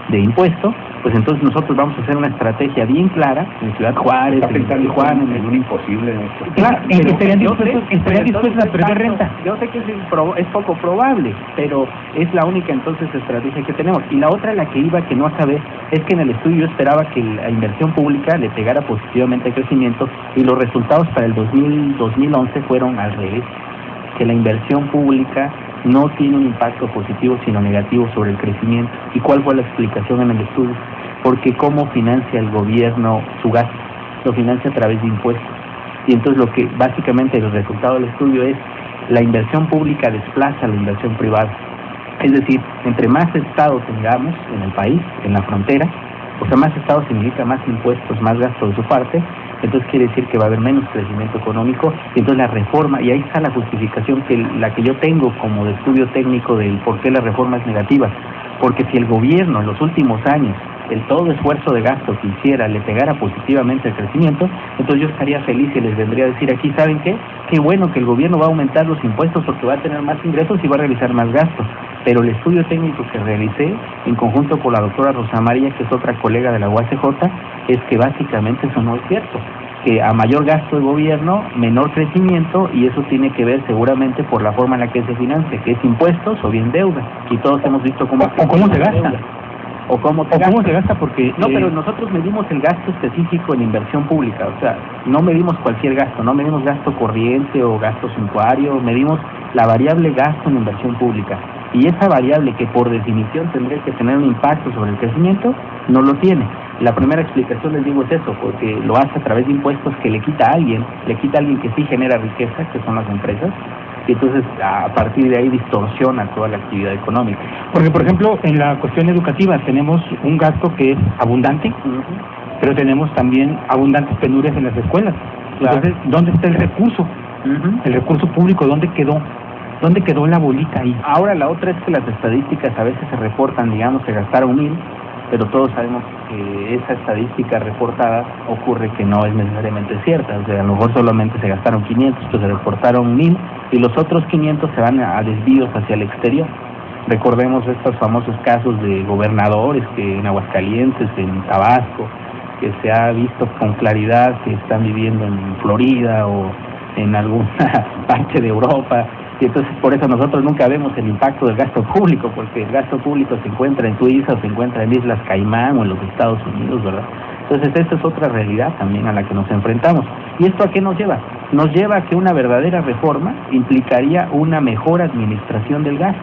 de impuestos, pues entonces nosotros vamos a hacer una estrategia bien clara en Ciudad Juárez, en Tijuana, en un imposible. Claro, estarían dispuestos a perder renta. Yo sé que es poco probable, pero es la única entonces estrategia que tenemos. Y la otra, la que iba, que no acabé, es que en el estudio yo esperaba que la inversión pública le pegara positivamente al crecimiento, y los resultados para el 2011 fueron al revés, que la inversión pública no tiene un impacto positivo sino negativo sobre el crecimiento. ¿Y cuál fue la explicación en el estudio? Porque ¿cómo financia el gobierno su gasto? Lo financia a través de impuestos. Y entonces lo que básicamente el resultado del estudio es la inversión pública desplaza la inversión privada. Es decir, entre más estados tengamos en el país, en la frontera, o sea, más estados significa más impuestos, más gasto de su parte, entonces quiere decir que va a haber menos crecimiento económico, y entonces la reforma, y ahí está la justificación la que yo tengo como de estudio técnico del por qué la reforma es negativa, porque si el gobierno en los últimos años, el todo esfuerzo de gasto que hiciera le pegara positivamente al crecimiento, entonces yo estaría feliz y les vendría a decir aquí, ¿saben qué? Qué bueno que el gobierno va a aumentar los impuestos porque va a tener más ingresos y va a realizar más gastos. Pero el estudio técnico que realicé en conjunto con la doctora Rosa María, que es otra colega de la UACJ, es que básicamente eso no es cierto. Que a mayor gasto de gobierno, menor crecimiento, y eso tiene que ver seguramente por la forma en la que se financia, que es impuestos o bien deuda. Y todos hemos visto cómo se gasta. o cómo ¿O cómo se gasta? Porque... No, pero nosotros medimos el gasto específico en inversión pública, o sea, no medimos cualquier gasto, no medimos gasto corriente o gasto suntuario, medimos la variable gasto en inversión pública. Y esa variable que por definición tendría que tener un impacto sobre el crecimiento, no lo tiene. La primera explicación, les digo, es eso, porque lo hace a través de impuestos que le quita a alguien que sí genera riqueza, que son las empresas, y entonces a partir de ahí distorsiona toda la actividad económica. Porque, por ejemplo, en la cuestión educativa tenemos un gasto que es abundante, pero tenemos también abundantes penurias en las escuelas. Claro. Entonces, ¿dónde está el recurso? El recurso público, ¿dónde quedó? ¿Dónde quedó la bolita ahí? Ahora la otra es que las estadísticas a veces se reportan, digamos, que gastaron 1,000, pero todos sabemos que esa estadística reportada ocurre que no es necesariamente cierta. O sea, a lo mejor solamente se gastaron 500, pues se reportaron 1,000 y los otros 500 se van a desvíos hacia el exterior. Recordemos estos famosos casos de gobernadores que en Aguascalientes, en Tabasco, que se ha visto con claridad que están viviendo en Florida o en alguna parte de Europa. Y entonces por eso nosotros nunca vemos el impacto del gasto público, porque el gasto público se encuentra en Suiza o se encuentra en Islas Caimán o en los Estados Unidos, ¿verdad? Entonces esta es otra realidad también a la que nos enfrentamos. ¿Y esto a qué nos lleva? Nos lleva a que una verdadera reforma implicaría una mejor administración del gasto.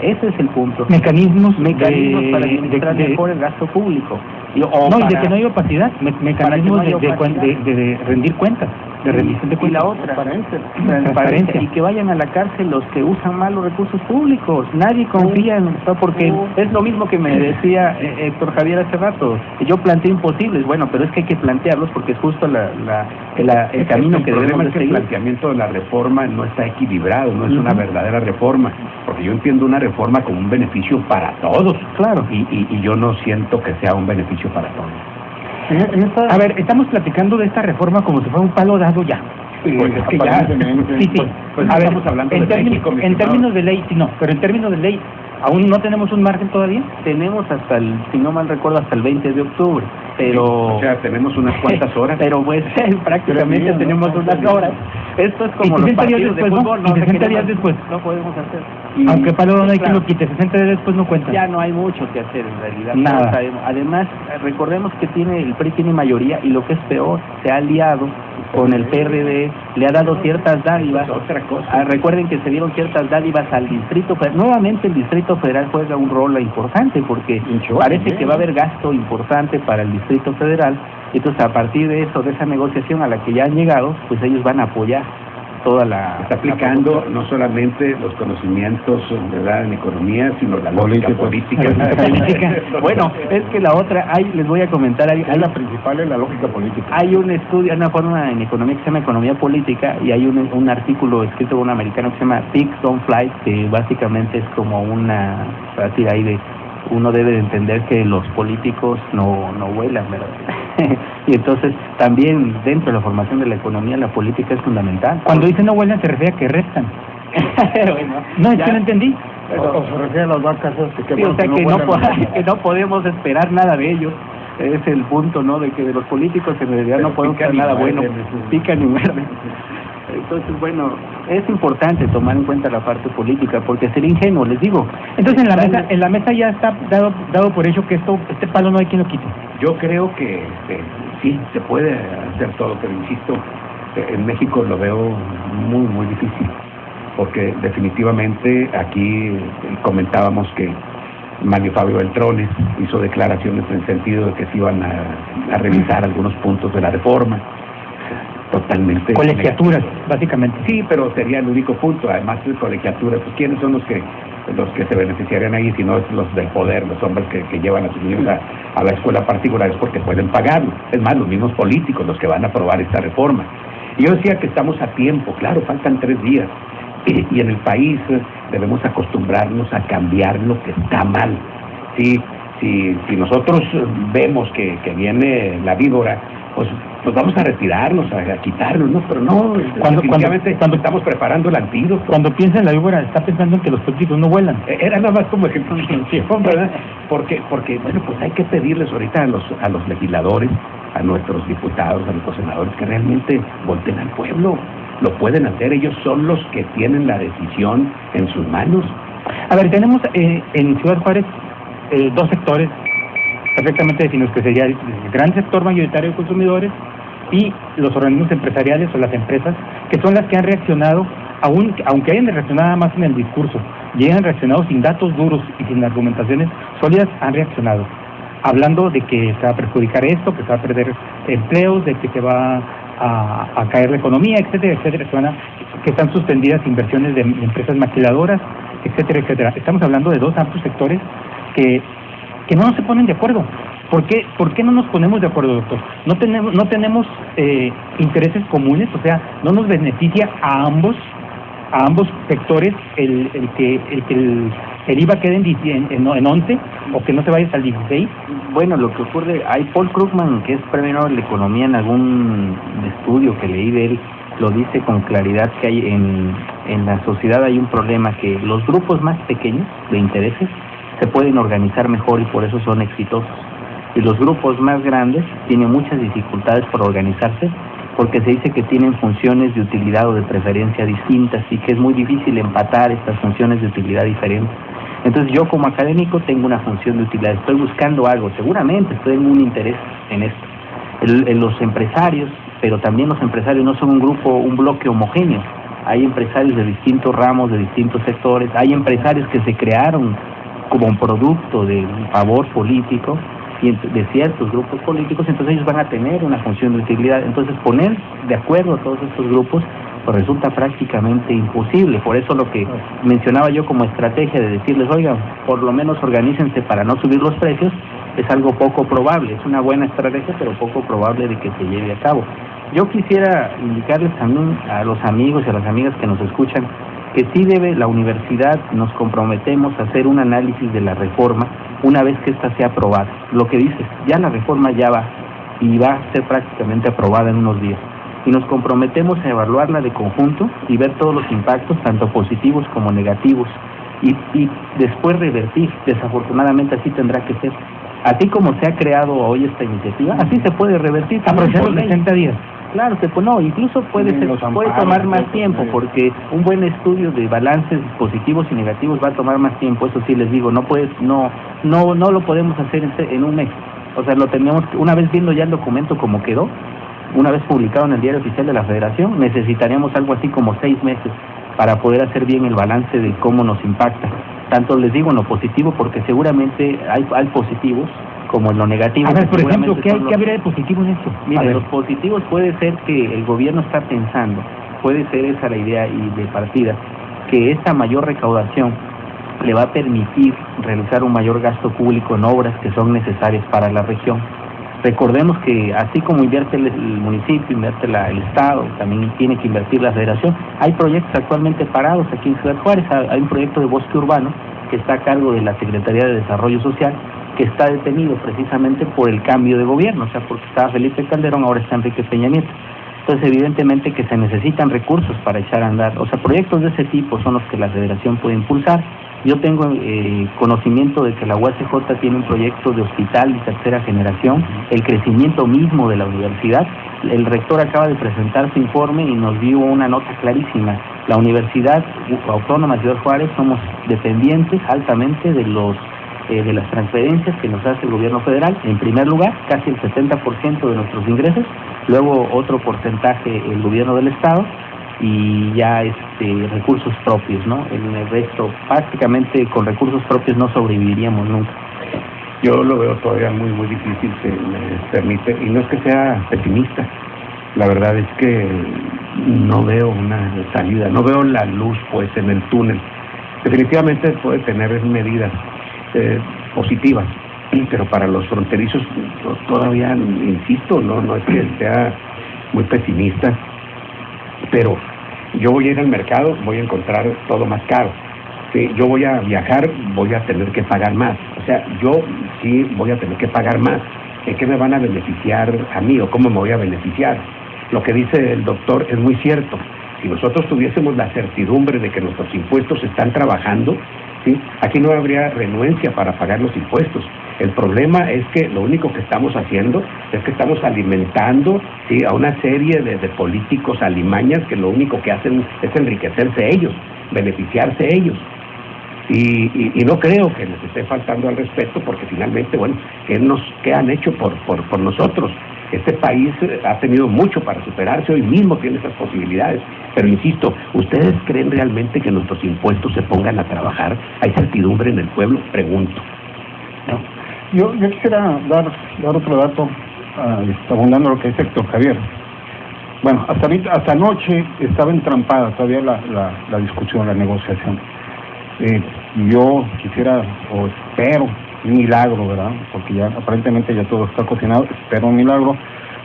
Ese es el punto. Mecanismos Para administrar mejor el gasto público. Y de que no hay opacidad, mecanismos de rendir cuentas, de rendición de cuentas. Y la otra, transparencia, y que vayan a la cárcel los que usan mal los recursos públicos. Nadie confía en esto, porque es lo mismo que me decía Héctor Javier hace rato. Yo planteé imposibles, bueno, pero es que hay que plantearlos porque es justo el camino que debemos de seguir. El planteamiento de la reforma no está equilibrado, no es una verdadera reforma, porque yo entiendo una reforma como un beneficio para todos, claro, y yo no siento que sea un beneficio para todos. A ver, estamos platicando de esta reforma como si fuera un palo dado ya. Pues es que ya, sí. Pues a ver, estamos hablando de México, en términos de ley, sí, no, pero en términos de ley, ¿aún no tenemos un margen todavía? Tenemos hasta si no mal recuerdo, hasta el 20 de octubre, pero... O sea, tenemos unas cuantas horas. Pero pues prácticamente tenemos unas horas. Esto es como los partidos de fútbol, ¿no? 60 días después. No podemos hacer. Aunque palo no hay quien lo quite, 60 días después no cuenta. Ya no hay mucho que hacer en realidad. Nada. Además, recordemos que el PRI tiene mayoría y lo que es peor, se ha aliado con el PRD, le ha dado ciertas dádivas. Otra cosa. Recuerden que se dieron ciertas dádivas al Distrito Federal. Nuevamente el Distrito Federal juega un rol importante porque parece que va a haber gasto importante para el Distrito Federal. Entonces, a partir de eso, de esa negociación a la que ya han llegado, pues ellos van a apoyar toda está aplicando no solamente los conocimientos, ¿verdad?, en economía, sino la lógica política. Bueno, es que la otra, les voy a comentar, la principal es la lógica política. Hay un estudio, una forma en economía que se llama economía política, y hay un artículo escrito por un americano que se llama Pigs Don't Fly, que básicamente es como una sátira ahí de uno debe de entender que los políticos no vuelan, ¿verdad? Y entonces también dentro de la formación de la economía la política es fundamental. Cuando dice no vuelan se refiere a que restan. Bueno, no, es que no entendí. O se refiere a las vacas que no podemos esperar nada de ellos. Es el punto, ¿no? De que de los políticos en realidad no podemos esperar nada bueno. Pican y muerden. Entonces, bueno, es importante tomar en cuenta la parte política, porque sería ingenuo, les digo. Entonces, en la mesa ya está dado por hecho que este palo no hay quien lo quite. Yo creo que sí, se puede hacer todo, pero insisto, en México lo veo muy, muy difícil, porque definitivamente aquí comentábamos que Mario Fabio Beltrones hizo declaraciones en el sentido de que se iban a revisar algunos puntos de la reforma. Totalmente. Colegiaturas, básicamente. Sí, pero sería el único punto. Además de colegiaturas, pues ¿quiénes son los que se beneficiarían ahí? Si no es los del poder, los hombres que llevan a sus niños a la escuela particular, es porque pueden pagarlo. Es más, los mismos políticos los que van a aprobar esta reforma. Y yo decía que estamos a tiempo, claro, faltan 3 días. Y en el país debemos acostumbrarnos a cambiar lo que está mal. Si nosotros vemos que viene la víbora, pues vamos a retirarnos, a quitarnos, ¿no? Pero no, cuando estamos preparando el antídoto. Cuando piensa en la víbora, está pensando en que los políticos no vuelan. Era nada más como ejemplificación, ¿verdad? Porque, bueno, pues hay que pedirles ahorita a los legisladores, a nuestros diputados, a nuestros senadores, que realmente volteen al pueblo. Lo pueden hacer, ellos son los que tienen la decisión en sus manos. A ver, tenemos en Ciudad Juárez dos sectores perfectamente definidos, que sería el gran sector mayoritario de consumidores y los organismos empresariales o las empresas, que son las que han reaccionado, aunque hayan reaccionado nada más en el discurso, y hayan reaccionado sin datos duros y sin argumentaciones sólidas, han reaccionado, hablando de que se va a perjudicar esto, que se va a perder empleos, de que se va a caer la economía, etcétera, etcétera, que están suspendidas inversiones de empresas maquiladoras, etcétera, etcétera. Estamos hablando de dos amplios sectores que no se ponen de acuerdo. ¿Por qué no nos ponemos de acuerdo, doctor? No tenemos intereses comunes, o sea, no nos beneficia a ambos sectores el que el IVA quede en 11 o que no se vaya hasta el 16. Bueno, lo que ocurre, hay Paul Krugman, que es premio Nobel de Economía, en algún estudio que leí de él, lo dice con claridad, que hay en la sociedad hay un problema, que los grupos más pequeños de intereses se pueden organizar mejor y por eso son exitosos. Y los grupos más grandes tienen muchas dificultades por organizarse, porque se dice que tienen funciones de utilidad o de preferencia distintas y que es muy difícil empatar estas funciones de utilidad diferentes. Entonces yo como académico tengo una función de utilidad, estoy buscando algo, seguramente estoy en un interés en esto. Los empresarios, pero también los empresarios no son un bloque homogéneo. Hay empresarios de distintos ramos, de distintos sectores, hay empresarios que se crearon como un producto de favor político y de ciertos grupos políticos, entonces ellos van a tener una función de utilidad. Entonces poner de acuerdo a todos estos grupos pues resulta prácticamente imposible. Por eso lo que mencionaba yo como estrategia de decirles, oigan, por lo menos organícense para no subir los precios, es algo poco probable. Es una buena estrategia, pero poco probable de que se lleve a cabo. Yo quisiera indicarles también a los amigos y a las amigas que nos escuchan que sí debe la universidad, nos comprometemos a hacer un análisis de la reforma una vez que ésta sea aprobada. Lo que dices, ya la reforma ya va y va a ser prácticamente aprobada en unos días. Y nos comprometemos a evaluarla de conjunto y ver todos los impactos, tanto positivos como negativos, y después revertir. Desafortunadamente así tendrá que ser. Así como se ha creado hoy esta iniciativa, así se puede revertir. Aprovechar los 60 días. Claro, no, incluso puede tomar más tiempo, porque un buen estudio de balances positivos y negativos va a tomar más tiempo. Eso sí les digo, no lo podemos hacer en un mes. O sea, lo tenemos, una vez viendo ya el documento como quedó, una vez publicado en el Diario Oficial de la Federación, necesitaríamos algo así como 6 meses para poder hacer bien el balance de cómo nos impacta. Tanto les digo en lo positivo, porque seguramente hay positivos, como en lo negativo. A ver, por ejemplo, ¿qué habría de positivo en esto? Mire, los positivos puede ser que el gobierno está pensando, puede ser esa la idea y de partida, que esta mayor recaudación le va a permitir realizar un mayor gasto público en obras que son necesarias para la región. Recordemos que así como invierte el municipio, invierte el Estado, también tiene que invertir la Federación. Hay proyectos actualmente parados aquí en Ciudad Juárez. Hay un proyecto de bosque urbano que está a cargo de la Secretaría de Desarrollo Social, que está detenido precisamente por el cambio de gobierno, o sea, porque estaba Felipe Calderón, ahora está Enrique Peña Nieto. Entonces, evidentemente que se necesitan recursos para echar a andar. O sea, proyectos de ese tipo son los que la Federación puede impulsar. Yo tengo conocimiento de que la UACJ tiene un proyecto de hospital de tercera generación, el crecimiento mismo de la universidad. El rector acaba de presentar su informe y nos dio una nota clarísima. La Universidad Autónoma de Ciudad Juárez somos dependientes altamente de las transferencias que nos hace el gobierno federal. En primer lugar, casi el 70% de nuestros ingresos, luego otro porcentaje el gobierno del Estado, y ya recursos propios, ¿no? En el resto, prácticamente con recursos propios no sobreviviríamos nunca. Yo lo veo todavía muy, muy difícil, se me permite, y no es que sea pesimista, la verdad es que no veo una salida, no veo la luz pues en el túnel. Definitivamente puede tener medidas positivas, pero para los fronterizos todavía, insisto, no es que sea muy pesimista, pero yo voy a ir al mercado, voy a encontrar todo más caro. Sí, yo voy a viajar, voy a tener que pagar más. O sea, yo sí voy a tener que pagar más. ¿En qué me van a beneficiar a mí o cómo me voy a beneficiar? Lo que dice el doctor es muy cierto. Si nosotros tuviésemos la certidumbre de que nuestros impuestos están trabajando, ¿sí?, aquí no habría renuencia para pagar los impuestos. El problema es que lo único que estamos haciendo es que estamos alimentando, ¿sí?, a una serie de políticos alimañas que lo único que hacen es enriquecerse ellos, beneficiarse ellos. Y no creo que les esté faltando al respeto, porque finalmente, bueno, ¿qué han hecho por nosotros? Este país ha tenido mucho para superarse, hoy mismo tiene esas posibilidades, pero insisto, ¿ustedes creen realmente que nuestros impuestos se pongan a trabajar? ¿Hay certidumbre en el pueblo? Pregunto. ¿No? Yo quisiera dar otro dato, abundando lo que dice Héctor Javier. Bueno, hasta anoche estaba entrampada todavía la discusión, la negociación. Yo quisiera, o espero, un milagro, ¿verdad? Porque ya aparentemente ya todo está cocinado, espero un milagro,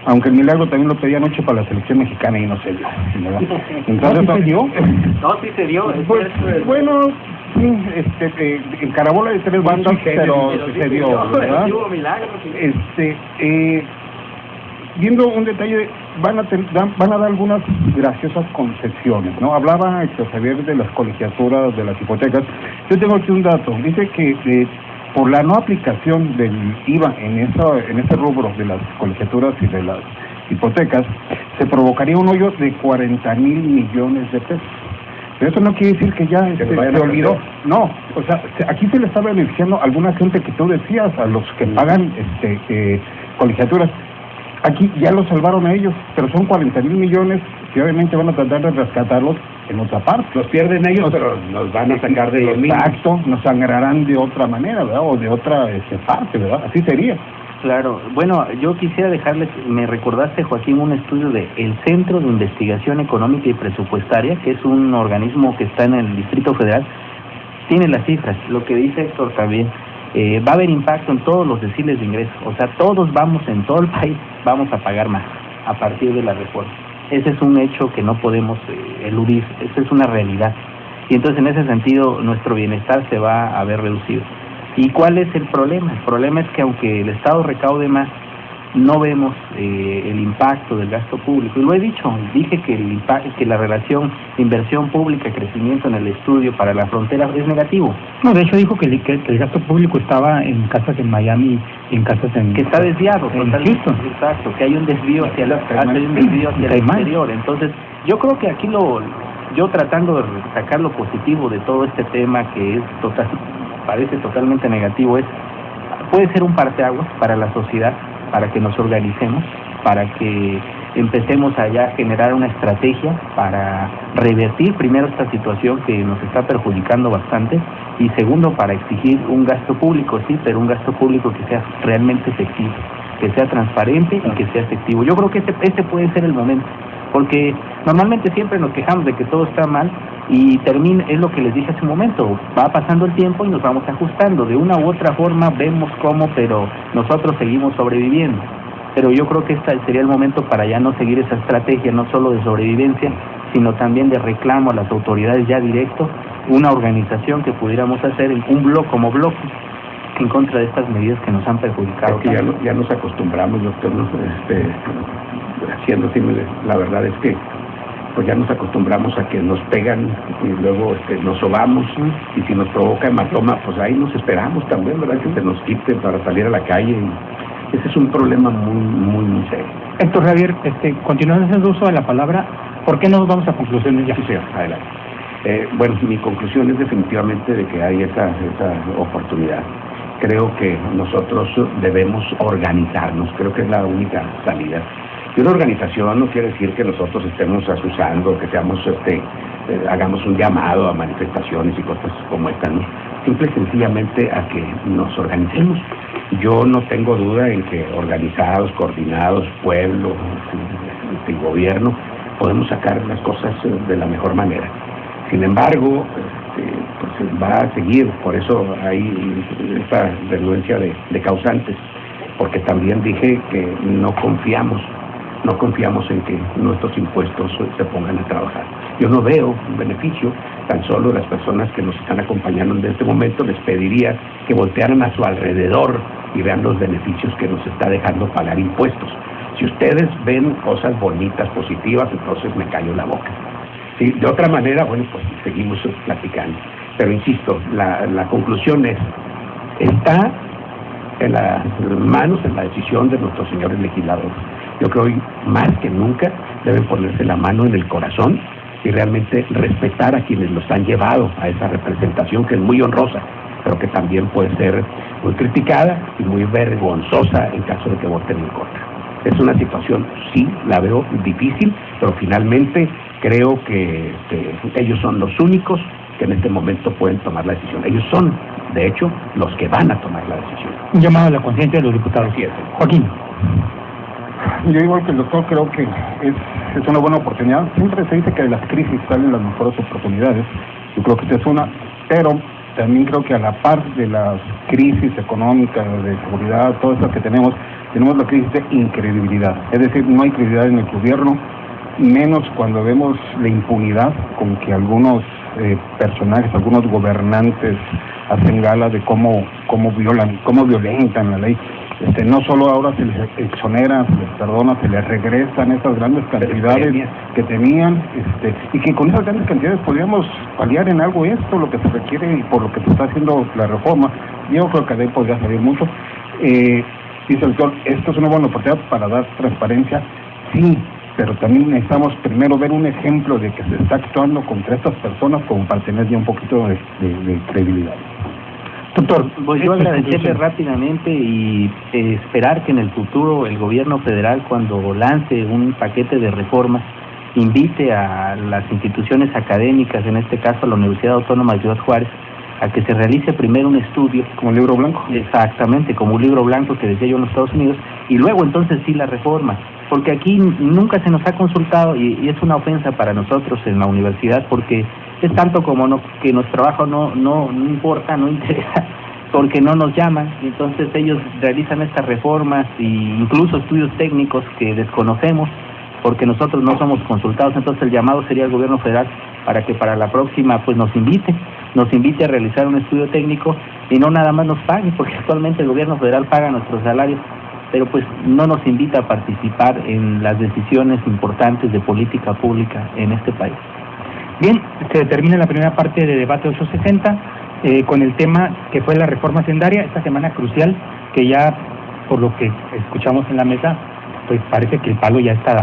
aunque el milagro también lo pedí anoche para la selección mexicana y no se dio, ¿verdad? Entonces, ¿No, sí se dio? No, sí se dio. Pues, bueno, sí, en carabola de 3 bandas, pero se dio, ¿verdad? Hubo milagro. Viendo un detalle, van a dar algunas graciosas concesiones, ¿no? Hablaba Javier de las colegiaturas, de las hipotecas. Yo tengo aquí un dato. Dice que por la no aplicación del IVA en ese rubro de las colegiaturas y de las hipotecas, se provocaría un hoyo de 40,000 millones de pesos. Pero eso no quiere decir que ya se olvidó. No, o sea, aquí se le está beneficiando a alguna gente que tú decías, a los que pagan colegiaturas. Aquí ya lo salvaron a ellos, pero son 40,000 millones que obviamente van a tratar de rescatarlos en otra parte. Los pierden ellos, pero nos van a sacar de ellos mismos. Exacto, nos sangrarán de otra manera, ¿verdad? O de otra parte, ¿verdad? Así sería. Claro, bueno, yo quisiera dejarles, me recordaste, Joaquín, un estudio de el Centro de Investigación Económica y Presupuestaria, que es un organismo que está en el Distrito Federal, tiene las cifras, lo que dice Héctor también. Va a haber impacto en todos los deciles de ingresos, o sea, todos en todo el país vamos a pagar más a partir de la reforma. Ese es un hecho que no podemos eludir, esa es una realidad. Y entonces en ese sentido nuestro bienestar se va a ver reducido. ¿Y cuál es el problema? El problema es que aunque el Estado recaude más, no vemos el impacto del gasto público. Y lo he dicho, dije que la relación inversión pública, crecimiento en el estudio para la frontera es negativo. No, de hecho dijo que el gasto público estaba en casas en Miami y en casas en... Que está desviado, en Houston. Exacto, que hay un desvío hacia el exterior. Entonces, yo creo que aquí yo tratando de sacar lo positivo de todo este tema que es parece totalmente negativo, puede ser un parteaguas para la sociedad, para que nos organicemos, para que empecemos a ya generar una estrategia para revertir primero esta situación que nos está perjudicando bastante y segundo para exigir un gasto público, sí, pero un gasto público que sea realmente efectivo, que sea transparente y que sea efectivo. Yo creo que este puede ser el momento, porque normalmente siempre nos quejamos de que todo está mal y es lo que les dije hace un momento, va pasando el tiempo y nos vamos ajustando, de una u otra forma vemos cómo, pero nosotros seguimos sobreviviendo. Pero yo creo que este sería el momento para ya no seguir esa estrategia, no solo de sobrevivencia, sino también de reclamo a las autoridades ya directo, una organización que pudiéramos hacer en como bloque en contra de estas medidas que nos han perjudicado. Es que ya nos acostumbramos, doctor, haciendo símiles, la verdad es que pues ya nos acostumbramos a que nos pegan y luego nos sobamos, y si nos provoca hematoma, pues ahí nos esperamos también, ¿verdad? Que se nos quite para salir a la calle. Y ese es un problema muy, muy, muy serio. Héctor Javier, continuando haciendo uso de la palabra, ¿por qué no nos vamos a conclusiones ya? Sí, señor, adelante. Bueno, mi conclusión es definitivamente de que hay esa oportunidad. Creo que nosotros debemos organizarnos, creo que es la única salida. Y una organización no quiere decir que nosotros estemos asusando, que seamos, hagamos un llamado a manifestaciones y cosas como esta, ¿no? Simple y sencillamente a que nos organicemos. Yo no tengo duda en que organizados, coordinados, pueblo y gobierno, podemos sacar las cosas de la mejor manera. Sin embargo, pues va a seguir, por eso hay esta renuencia de causantes, porque también dije que no confiamos en que nuestros impuestos se pongan a trabajar. Yo no veo un beneficio, tan solo las personas que nos están acompañando en este momento les pediría que voltearan a su alrededor y vean los beneficios que nos está dejando pagar impuestos. Si ustedes ven cosas bonitas, positivas, entonces me callo la boca. Sí, de otra manera, bueno, pues seguimos platicando. Pero insisto, la conclusión está en las manos, en la decisión de nuestros señores legisladores. Yo creo que hoy más que nunca deben ponerse la mano en el corazón y realmente respetar a quienes los han llevado a esa representación que es muy honrosa, pero que también puede ser muy criticada y muy vergonzosa en caso de que voten en contra. Es una situación, sí, la veo difícil, pero finalmente creo que ellos son los únicos que en este momento pueden tomar la decisión. Ellos son, de hecho, los que van a tomar la decisión. Un llamado a la conciencia de los diputados. Así es. Joaquín. Yo igual que el doctor creo que es una buena oportunidad. Siempre se dice que de las crisis salen las mejores oportunidades. Yo creo que esta es una, pero también creo que a la par de las crisis económicas, de seguridad, todas las que tenemos la crisis de incredibilidad. Es decir, no hay credibilidad en el gobierno, menos cuando vemos la impunidad con que algunos personajes, algunos gobernantes hacen gala de cómo violentan la ley. No solo ahora se les exonera, se les perdona, se les regresan esas grandes cantidades que tenían, y que con esas grandes cantidades podríamos paliar en algo esto, lo que se requiere y por lo que se está haciendo la reforma. Yo creo que de ahí podría salir mucho. Dice el doctor, esto es una buena oportunidad para dar transparencia, sí, pero también necesitamos primero ver un ejemplo de que se está actuando contra estas personas como para tener ya un poquito de credibilidad. Doctor, pues yo agradecerle rápidamente y esperar que en el futuro el gobierno federal, cuando lance un paquete de reformas, invite a las instituciones académicas, en este caso a la Universidad Autónoma de Ciudad Juárez, a que se realice primero un estudio. ¿Como un libro blanco? Exactamente, como un libro blanco que decía yo en los Estados Unidos, y luego entonces sí la reforma, porque aquí nunca se nos ha consultado y es una ofensa para nosotros en la universidad, porque es tanto como que nuestro trabajo no importa, no interesa, porque no nos llaman, y entonces ellos realizan estas reformas e incluso estudios técnicos que desconocemos, porque nosotros no somos consultados. Entonces el llamado sería al gobierno federal para que para la próxima pues nos invite a realizar un estudio técnico y no nada más nos pague, porque actualmente el gobierno federal paga nuestros salarios, pero pues no nos invita a participar en las decisiones importantes de política pública en este país. Bien, se termina la primera parte de debate 860 con el tema que fue la reforma hacendaria, esta semana crucial, que ya por lo que escuchamos en la mesa, pues parece que el palo ya está dado.